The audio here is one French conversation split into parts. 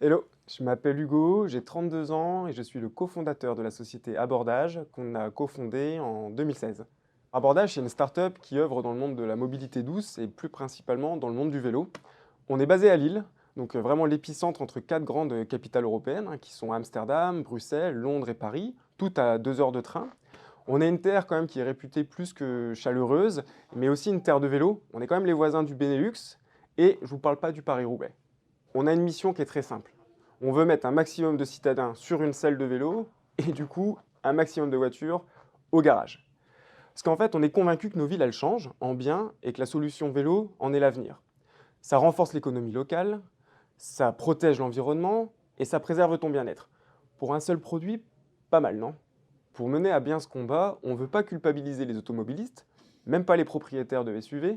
Hello, je m'appelle Hugo, j'ai 32 ans et je suis le cofondateur de la société Abordage qu'on a cofondée en 2016. Abordage, c'est une start-up qui œuvre dans le monde de la mobilité douce et plus principalement dans le monde du vélo. On est basé à Lille, donc vraiment l'épicentre entre quatre grandes capitales européennes qui sont Amsterdam, Bruxelles, Londres et Paris, tout à 2 heures de train. On est une terre quand même qui est réputée plus que chaleureuse, mais aussi une terre de vélo. On est quand même les voisins du Benelux et je ne vous parle pas du Paris-Roubaix. On a une mission qui est très simple. On veut mettre un maximum de citadins sur une selle de vélo et du coup, un maximum de voitures au garage. Parce qu'en fait, on est convaincu que nos villes, elles changent en bien et que la solution vélo en est l'avenir. Ça renforce l'économie locale, ça protège l'environnement et ça préserve ton bien-être. Pour un seul produit, pas mal, non? Pour mener à bien ce combat, on ne veut pas culpabiliser les automobilistes, même pas les propriétaires de SUV.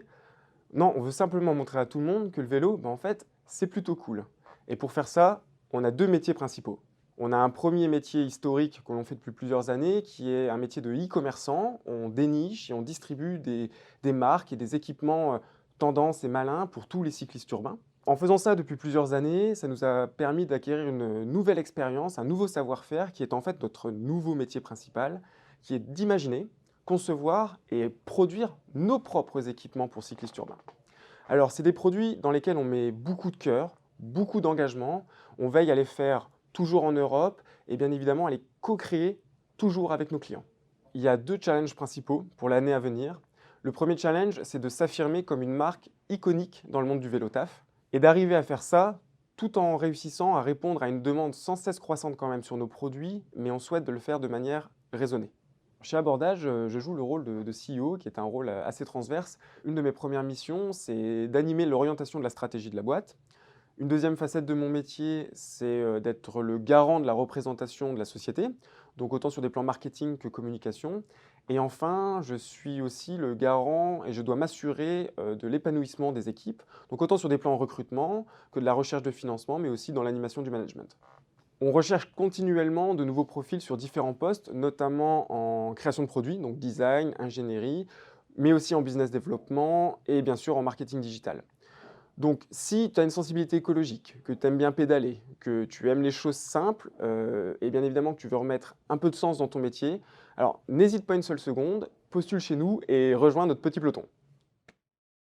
Non, on veut simplement montrer à tout le monde que le vélo, en fait, c'est plutôt cool. Et pour faire ça, on a deux métiers principaux. On a un premier métier historique que l'on fait depuis plusieurs années, qui est un métier de e-commerçant. On déniche et on distribue des marques et des équipements tendance et malins pour tous les cyclistes urbains. En faisant ça depuis plusieurs années, ça nous a permis d'acquérir une nouvelle expérience, un nouveau savoir-faire qui est en fait notre nouveau métier principal, qui est d'imaginer, concevoir et produire nos propres équipements pour cyclistes urbains. Alors, c'est des produits dans lesquels on met beaucoup de cœur, beaucoup d'engagement. On veille à les faire toujours en Europe et bien évidemment à les co-créer toujours avec nos clients. Il y a deux challenges principaux pour l'année à venir. Le premier challenge, c'est de s'affirmer comme une marque iconique dans le monde du vélo taf et d'arriver à faire ça tout en réussissant à répondre à une demande sans cesse croissante quand même sur nos produits, mais on souhaite de le faire de manière raisonnée. Chez Abordage, je joue le rôle de CEO, qui est un rôle assez transverse. Une de mes premières missions, c'est d'animer l'orientation de la stratégie de la boîte. Une deuxième facette de mon métier, c'est d'être le garant de la représentation de la société, donc autant sur des plans marketing que communication. Et enfin, je suis aussi le garant et je dois m'assurer de l'épanouissement des équipes, donc autant sur des plans recrutement que de la recherche de financement, mais aussi dans l'animation du management. On recherche continuellement de nouveaux profils sur différents postes, notamment en création de produits, donc design, ingénierie, mais aussi en business développement et bien sûr en marketing digital. Donc si tu as une sensibilité écologique, que tu aimes bien pédaler, que tu aimes les choses simples, et bien évidemment que tu veux remettre un peu de sens dans ton métier, alors n'hésite pas une seule seconde, postule chez nous et rejoins notre petit peloton.